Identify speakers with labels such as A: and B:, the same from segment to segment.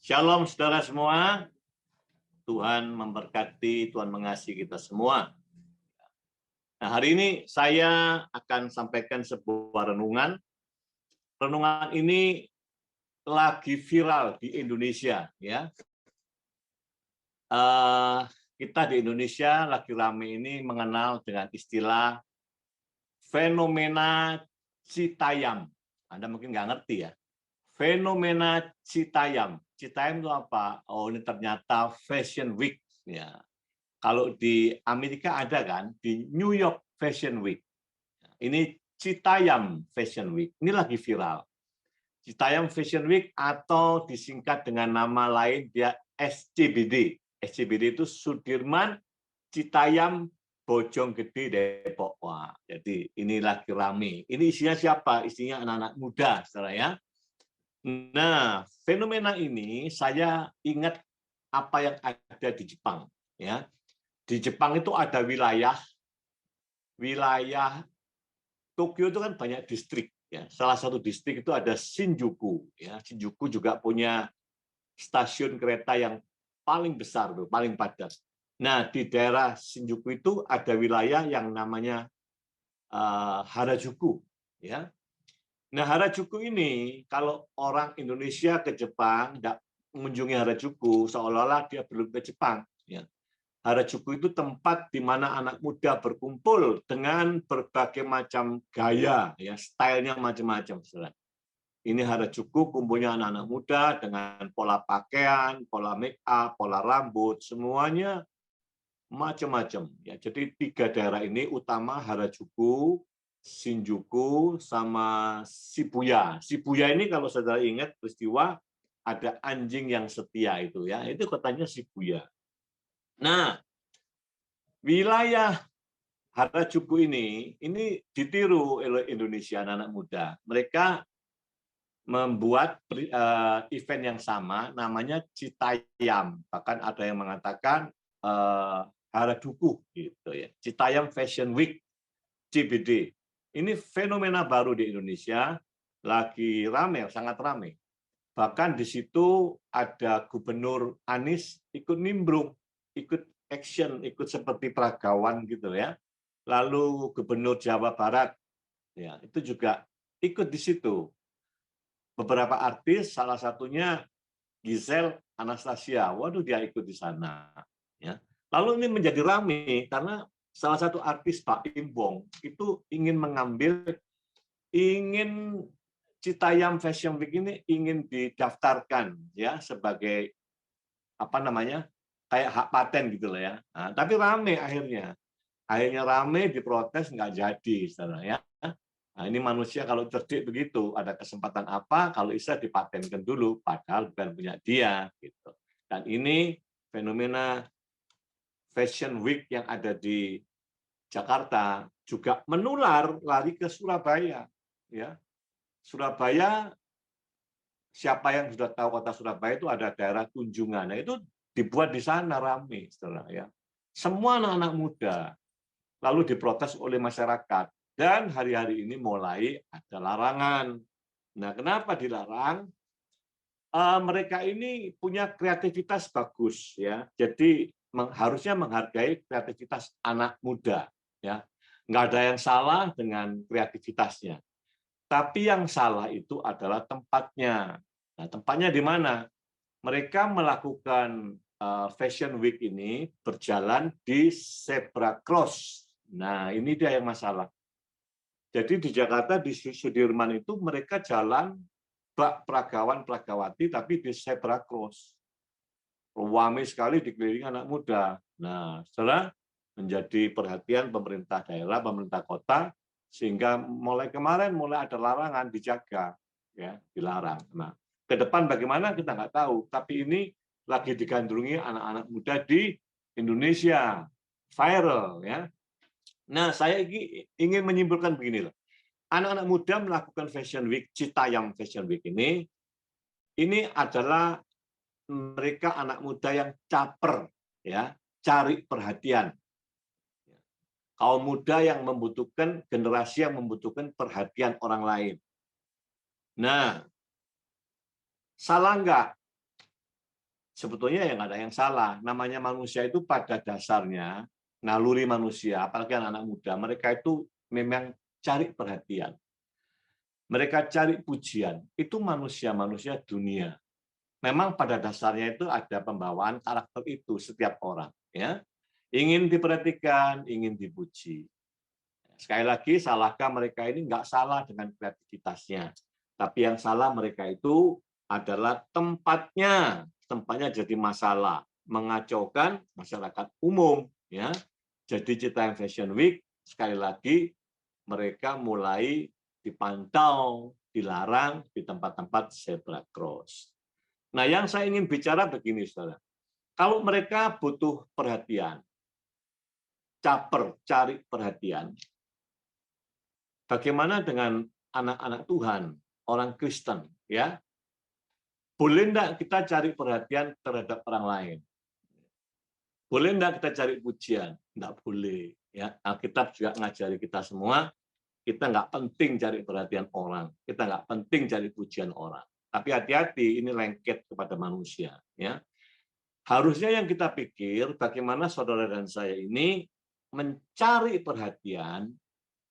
A: Shalom saudara semua, Tuhan memberkati, Tuhan mengasihi kita semua. Nah, hari ini saya akan sampaikan sebuah renungan. Renungan ini lagi viral di Indonesia, ya. Kita di Indonesia lagi rame ini mengenal dengan istilah fenomena Citayam. Anda mungkin nggak ngerti ya. Fenomena Citayam. Citayam itu apa? Oh, ini ternyata Fashion Week. Ya. Kalau di Amerika ada kan, di New York Fashion Week. Ini Citayam Fashion Week. Ini lagi viral. Citayam Fashion Week atau disingkat dengan nama lain dia SCBD. SCBD itu Sudirman Citayam Bojonggede Depok. Wah, jadi ini lagi rame. Ini isinya siapa? Isinya anak-anak muda, saudara ya. Nah, fenomena ini saya ingat apa yang ada di Jepang, ya. Di Jepang itu ada wilayah Tokyo itu kan banyak distrik, ya. Salah satu distrik itu ada Shinjuku, ya. Shinjuku juga punya stasiun kereta yang paling besar, paling padat. Nah, di daerah Shinjuku itu ada wilayah yang namanya Harajuku, ya. Nah, Harajuku ini kalau orang Indonesia ke Jepang tidak mengunjungi Harajuku seolah-olah dia belum ke Jepang, ya. Harajuku itu tempat di mana anak muda berkumpul dengan berbagai macam gaya, ya, stylenya macam-macam. Ini Harajuku kumpulnya anak-anak muda dengan pola pakaian, pola make up, pola rambut, semuanya macam-macam. Ya, jadi 3 daerah ini utama Harajuku, Shinjuku, sama Shibuya. Shibuya ini kalau saudara ingat peristiwa ada anjing yang setia itu, ya, itu kotanya Shibuya. Nah, wilayah Harajuku ini ditiru oleh Indonesia anak muda. Mereka membuat event yang sama, namanya Citayam. Bahkan ada yang mengatakan Harajuku, gitu ya. Citayam Fashion Week, CBD. Ini fenomena baru di Indonesia, lagi ramai, sangat ramai. Bahkan di situ ada Gubernur Anies ikut nimbrung, ikut action, ikut seperti peragawan gitu ya. Lalu Gubernur Jawa Barat, ya itu juga ikut di situ. Beberapa artis, salah satunya Giselle Anastasia, waduh dia ikut di sana. Ya. Lalu ini menjadi ramai karena salah satu artis Pak Imbong itu ingin Citayam Fashion Week ini ingin didaftarkan ya sebagai apa namanya kayak hak paten gitu loh ya. Nah, tapi rame akhirnya rame diprotes nggak jadi, saudara ya. Nah, ini manusia kalau cerdik begitu, ada kesempatan apa kalau bisa dipatenkan dulu, padahal bukan punya dia gitu. Dan ini fenomena Fashion Week yang ada di Jakarta juga menular lari ke Surabaya, ya. Surabaya, siapa yang sudah tahu kota Surabaya itu ada daerah Tunjungan. Nah, itu dibuat di sana ramai, saudara ya. Semua anak-anak muda lalu diprotes oleh masyarakat dan hari-hari ini mulai ada larangan. Nah, kenapa dilarang? Mereka ini punya kreativitas bagus ya. Jadi harusnya menghargai kreativitas anak muda ya. Nggak ada yang salah dengan kreativitasnya. Tapi yang salah itu adalah tempatnya. Nah, tempatnya di mana? Mereka melakukan Fashion Week ini berjalan di zebra cross. Nah, ini dia yang masalah. Jadi di Jakarta, di Sudirman itu mereka jalan bak peragawan-peragawati, tapi di zebra cross. Ramai sekali dikelilingi anak muda. Nah, setelah menjadi perhatian pemerintah daerah, pemerintah kota, sehingga mulai kemarin mulai ada larangan dijaga, ya dilarang. Nah, ke depan bagaimana kita nggak tahu, tapi ini lagi digandrungi anak-anak muda di Indonesia, viral, ya. Nah, saya ingin menyimpulkan begini loh, anak-anak muda melakukan Fashion Week, Citayam Fashion Week ini adalah mereka anak muda yang caper, ya, cari perhatian. Kaum muda yang membutuhkan, generasi yang membutuhkan perhatian orang lain. Nah, salah nggak sebetulnya yang ada yang salah. Namanya manusia itu pada dasarnya, naluri manusia, apalagi anak-anak muda, mereka itu memang cari perhatian. Mereka cari pujian. Itu manusia-manusia dunia. Memang pada dasarnya itu ada pembawaan karakter itu setiap orang. Ya, ingin diperhatikan, ingin dipuji. Sekali lagi, salahkah mereka ini? Nggak salah dengan kreativitasnya. Tapi yang salah mereka itu adalah tempatnya. Tempatnya jadi masalah. Mengacaukan masyarakat umum. Ya. Jadi Citayam Fashion Week, sekali lagi, mereka mulai dipantau, dilarang di tempat-tempat zebra cross. Nah, yang saya ingin bicara begini, saudara. Kalau mereka butuh perhatian, caper, cari perhatian, bagaimana dengan anak-anak Tuhan, orang Kristen, ya? Boleh enggak kita cari perhatian terhadap orang lain? Boleh enggak kita cari pujian? Enggak boleh, ya. Alkitab juga ngajari kita semua, kita nggak penting cari perhatian orang, kita nggak penting cari pujian orang. Tapi hati-hati, ini lengket kepada manusia, ya. Harusnya yang kita pikir, bagaimana saudara dan saya ini mencari perhatian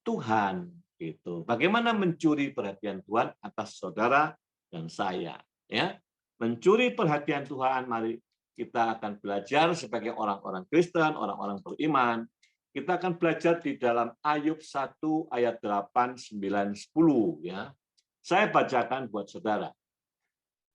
A: Tuhan, gitu. Bagaimana mencuri perhatian Tuhan atas saudara dan saya, ya. Mencuri perhatian Tuhan, mari kita akan belajar sebagai orang-orang Kristen, orang-orang beriman. Kita akan belajar di dalam Ayub 1 ayat 8, 9, 10, ya. Saya bacakan buat saudara.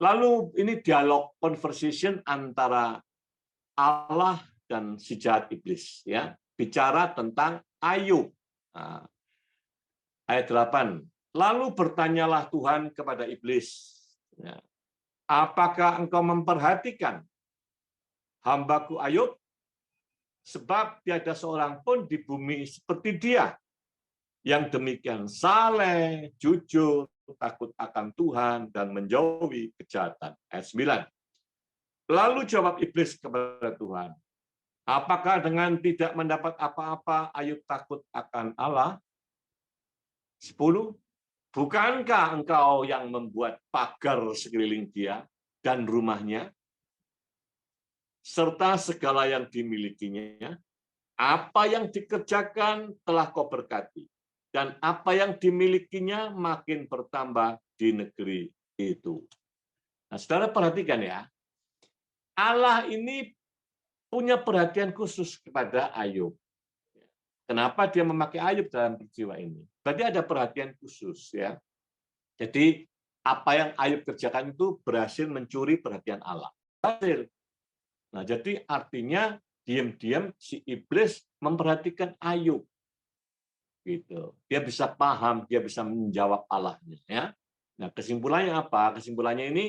A: Lalu ini dialog conversation antara Allah dan si jahat iblis, ya. Bicara tentang Ayub. Nah, ayat 8. Lalu bertanyalah Tuhan kepada iblis, ya, apakah engkau memperhatikan hambaku Ayub? Sebab tiada seorang pun di bumi seperti dia, yang demikian saleh, jujur, takut akan Tuhan, dan menjauhi kejahatan. Ayat 9. Lalu jawab iblis kepada Tuhan, apakah dengan tidak mendapat apa-apa Ayub takut akan Allah? 10. Bukankah engkau yang membuat pagar sekeliling dia dan rumahnya, serta segala yang dimilikinya? Apa yang dikerjakan telah kau berkati, dan apa yang dimilikinya makin bertambah di negeri itu. Nah, saudara perhatikan ya, Allah ini punya perhatian khusus kepada Ayub. Kenapa dia memakai Ayub dalam peristiwa ini? Berarti ada perhatian khusus, ya. Jadi apa yang Ayub kerjakan itu berhasil mencuri perhatian Allah. Berhasil. Nah, jadi artinya diam-diam si iblis memperhatikan Ayub. Gitu. Dia bisa paham, dia bisa menjawab Allahnya, ya. Nah, kesimpulannya apa? Kesimpulannya ini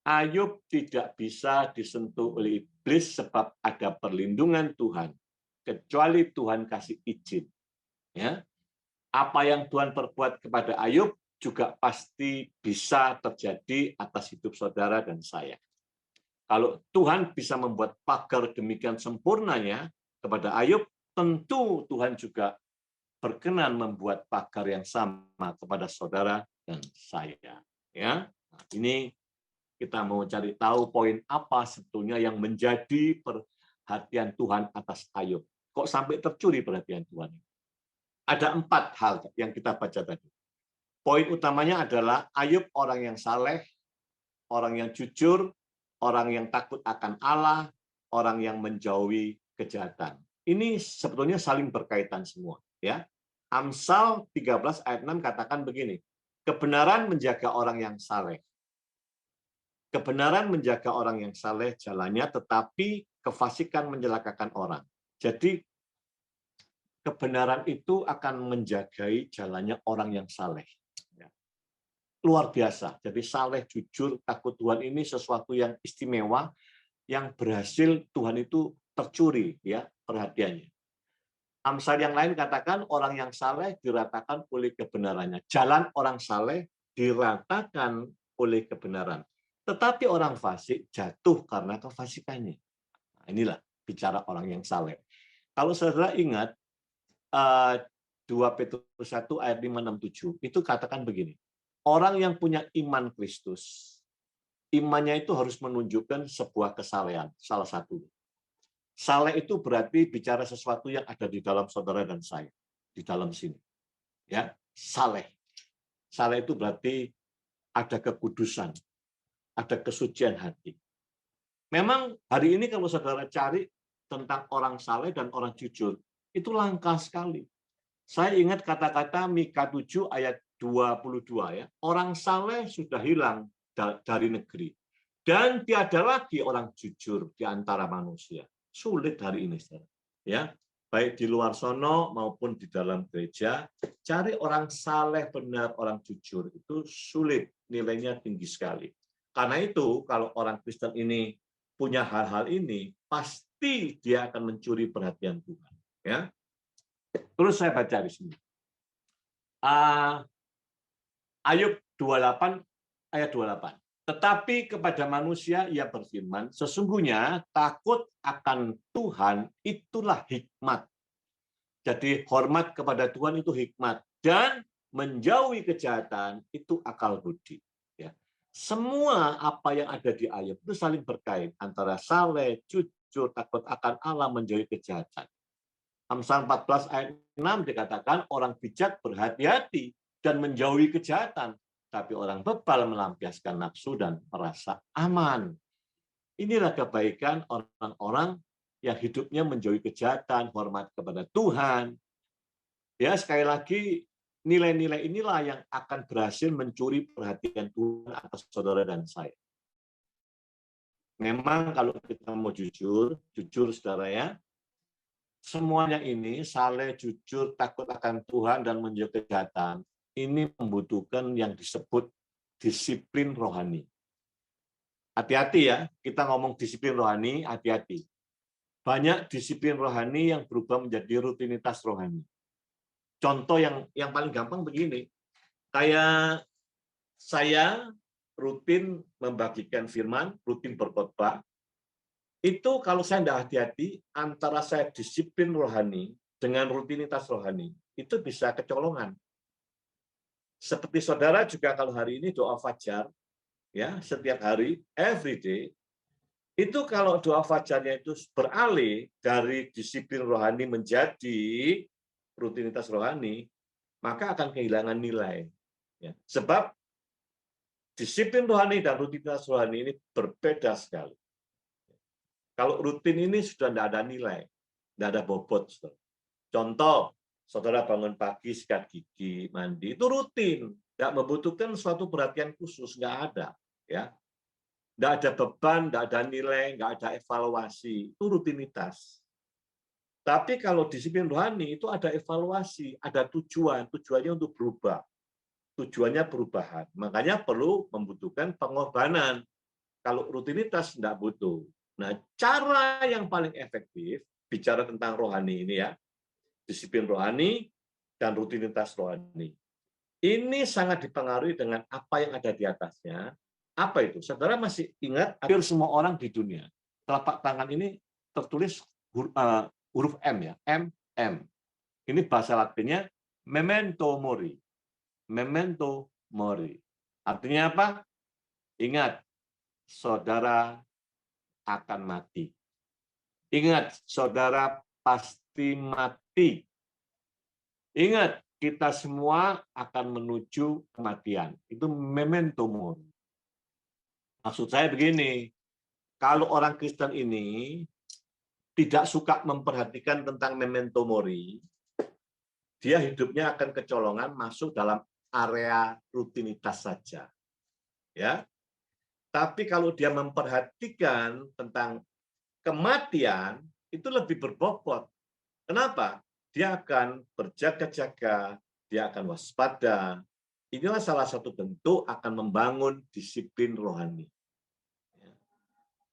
A: Ayub tidak bisa disentuh oleh iblis sebab ada perlindungan Tuhan, kecuali Tuhan kasih izin. Ya, apa yang Tuhan perbuat kepada Ayub juga pasti bisa terjadi atas hidup saudara dan saya. Kalau Tuhan bisa membuat pagar demikian sempurnanya kepada Ayub, tentu Tuhan juga berkenan membuat pagar yang sama kepada saudara dan saya. Ya, nah, ini kita mau cari tahu poin apa sebetulnya yang menjadi perhatian Tuhan atas Ayub. Kok sampai tercuri perhatian Tuhan? Ada 4 hal yang kita baca tadi. Poin utamanya adalah Ayub orang yang saleh, orang yang jujur, orang yang takut akan Allah, orang yang menjauhi kejahatan. Ini sebetulnya saling berkaitan semua, ya. Amsal 13 ayat 6 katakan begini, kebenaran menjaga orang yang saleh. Kebenaran menjaga orang yang saleh jalannya, tetapi kefasikan mencelakakan orang. Jadi kebenaran itu akan menjagai jalannya orang yang saleh. Luar biasa. Jadi saleh, jujur, takut Tuhan ini sesuatu yang istimewa, yang berhasil Tuhan itu tercuri, ya, perhatiannya. Amsal yang lain katakan orang yang saleh diratakan oleh kebenarannya. Jalan orang saleh diratakan oleh kebenaran. Tetapi orang fasik jatuh karena kefasikannya. Nah, inilah bicara orang yang saleh. Kalau saudara ingat 2 Petrus 1 ayat 5, 6, 7, itu katakan begini. Orang yang punya iman Kristus, imannya itu harus menunjukkan sebuah kesalehan, salah satu. Saleh itu berarti bicara sesuatu yang ada di dalam saudara dan saya, di dalam sini. Ya, saleh. Saleh itu berarti ada kekudusan, ada kesucian hati. Memang hari ini kalau saudara cari tentang orang saleh dan orang jujur, itu langka sekali. Saya ingat kata-kata Mika 7 ayat 22 ya. Orang saleh sudah hilang dari negeri. Dan tiada lagi orang jujur di antara manusia. Sulit hari ini, saudara. Ya, baik di luar sono maupun di dalam gereja, cari orang saleh benar, orang jujur itu sulit, nilainya tinggi sekali. Karena itu kalau orang Kristen ini punya hal-hal ini, pasti dia akan mencuri perhatian Tuhan. Ya, terus saya baca di sini. Ayub 28 ayat 28. Tetapi kepada manusia ia berfirman, sesungguhnya takut akan Tuhan itulah hikmat. Jadi hormat kepada Tuhan itu hikmat. Dan menjauhi kejahatan itu akal budi. Ya. Semua apa yang ada di Ayub itu saling berkait. Antara saleh, jujur, takut akan Allah, menjauhi kejahatan. Amsal 14 ayat 6 dikatakan orang bijak berhati-hati dan menjauhi kejahatan. Tapi orang bebal melampiaskan nafsu dan merasa aman. Inilah kebaikan orang-orang yang hidupnya menjauhi kejahatan, hormat kepada Tuhan. Ya, sekali lagi, nilai-nilai inilah yang akan berhasil mencuri perhatian Tuhan atas saudara dan saya. Memang kalau kita mau jujur saudara ya, semuanya ini, saleh, jujur, takut akan Tuhan, dan menjauhi kejahatan, ini membutuhkan yang disebut disiplin rohani. Hati-hati ya, kita ngomong disiplin rohani, hati-hati. Banyak disiplin rohani yang berubah menjadi rutinitas rohani. Contoh yang paling gampang begini, kayak saya rutin membagikan firman, rutin berkhotbah, itu kalau saya tidak hati-hati, antara saya disiplin rohani dengan rutinitas rohani, itu bisa kecolongan. Seperti saudara juga kalau hari ini doa fajar, ya setiap hari, every day, itu kalau doa fajarnya itu beralih dari disiplin rohani menjadi rutinitas rohani, maka akan kehilangan nilai. Ya. Sebab disiplin rohani dan rutinitas rohani ini berbeda sekali. Kalau rutin ini sudah tidak ada nilai, tidak ada bobot. Contoh, saudara bangun pagi, sikat gigi, mandi, itu rutin. Tidak membutuhkan suatu perhatian khusus, nggak ada. Ya. Nggak ada beban, nggak ada nilai, nggak ada evaluasi. Itu rutinitas. Tapi kalau disiplin rohani, itu ada evaluasi, ada tujuan. Tujuannya untuk berubah. Tujuannya perubahan. Makanya perlu membutuhkan pengorbanan. Kalau rutinitas tidak butuh. Nah, cara yang paling efektif, bicara tentang rohani ini ya, disiplin rohani dan rutinitas rohani. Ini sangat dipengaruhi dengan apa yang ada di atasnya. Apa itu? Saudara masih ingat, hampir semua orang di dunia, telapak tangan ini tertulis huruf M ya, M. Ini bahasa Latinnya memento mori. Memento mori. Artinya apa? Ingat, saudara akan mati. Ingat, saudara pasti mati. Ingat, kita semua akan menuju kematian. Itu memento mori. Maksud saya begini, kalau orang Kristen ini tidak suka memperhatikan tentang memento mori, dia hidupnya akan kecolongan masuk dalam area rutinitas saja. Ya. Tapi kalau dia memperhatikan tentang kematian, itu lebih berbobot. Kenapa? Dia akan berjaga-jaga, dia akan waspada. Inilah salah satu bentuk akan membangun disiplin rohani.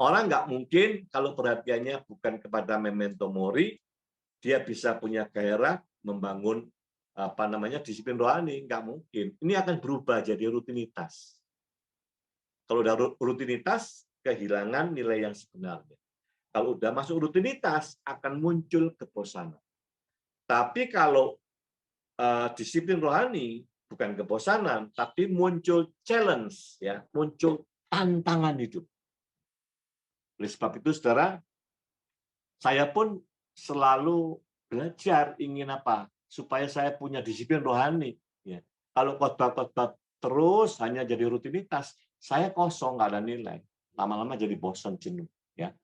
A: Orang nggak mungkin kalau perhatiannya bukan kepada memento mori, dia bisa punya gairah membangun disiplin rohani, nggak mungkin. Ini akan berubah jadi rutinitas. Kalau udah rutinitas, kehilangan nilai yang sebenarnya. Kalau udah masuk rutinitas, akan muncul kebosanan. Tapi kalau disiplin rohani bukan kebosanan, tapi muncul challenge, ya, muncul tantangan hidup. Oleh sebab itu, saudara, saya pun selalu belajar ingin apa? Supaya saya punya disiplin rohani. Ya. Kalau khotbah-khotbah terus hanya jadi rutinitas, saya kosong, nggak ada nilai. Lama-lama jadi bosan, jenuh. Ya.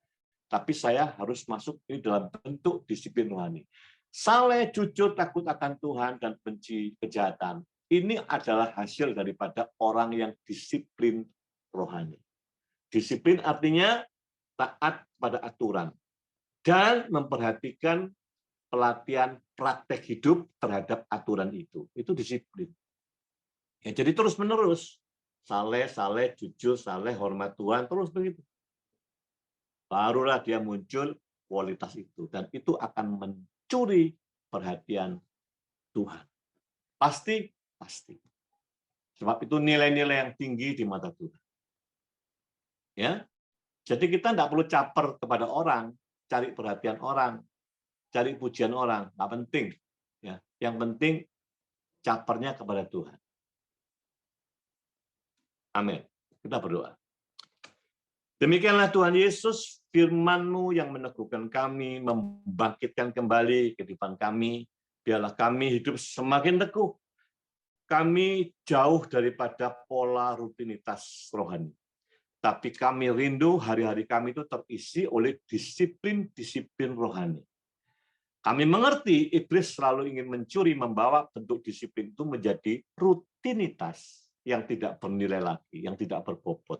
A: Tapi saya harus masuk ini dalam bentuk disiplin rohani. Saleh, jujur, takut akan Tuhan, dan benci kejahatan. Ini adalah hasil daripada orang yang disiplin rohani. Disiplin artinya taat pada aturan dan memperhatikan pelatihan praktek hidup terhadap aturan itu. Itu disiplin. Ya, jadi terus-menerus. Saleh, saleh, jujur, saleh, hormat Tuhan, terus begitu. Barulah dia muncul kualitas itu. Dan itu akan mencuri perhatian Tuhan. Pasti, pasti. Sebab itu nilai-nilai yang tinggi di mata Tuhan. Ya, jadi kita tidak perlu caper kepada orang, cari perhatian orang, cari pujian orang, nggak penting. Ya, yang penting capernya kepada Tuhan. Amin. Kita berdoa. Demikianlah Tuhan Yesus, firman-Mu yang meneguhkan kami, membangkitkan kembali kehidupan kami. Biarlah kami hidup semakin teguh. Kami jauh daripada pola rutinitas rohani. Tapi kami rindu hari-hari kami itu terisi oleh disiplin-disiplin rohani. Kami mengerti iblis selalu ingin mencuri, membawa bentuk disiplin itu menjadi rutinitas yang tidak bernilai lagi, yang tidak berbobot.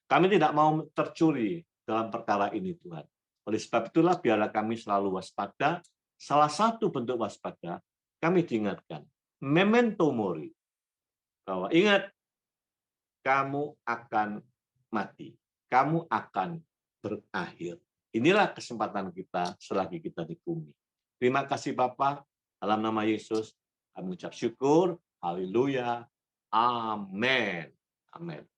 A: Kami tidak mau tercuri dalam perkara ini, Tuhan. Oleh sebab itulah biarlah kami selalu waspada. Salah satu bentuk waspada, kami diingatkan, memento mori, bahwa ingat, kamu akan mati. Kamu akan berakhir. Inilah kesempatan kita selagi kita di bumi. Terima kasih Bapa, dalam nama Yesus, kami ucap syukur. Haleluya. Amin. Amin.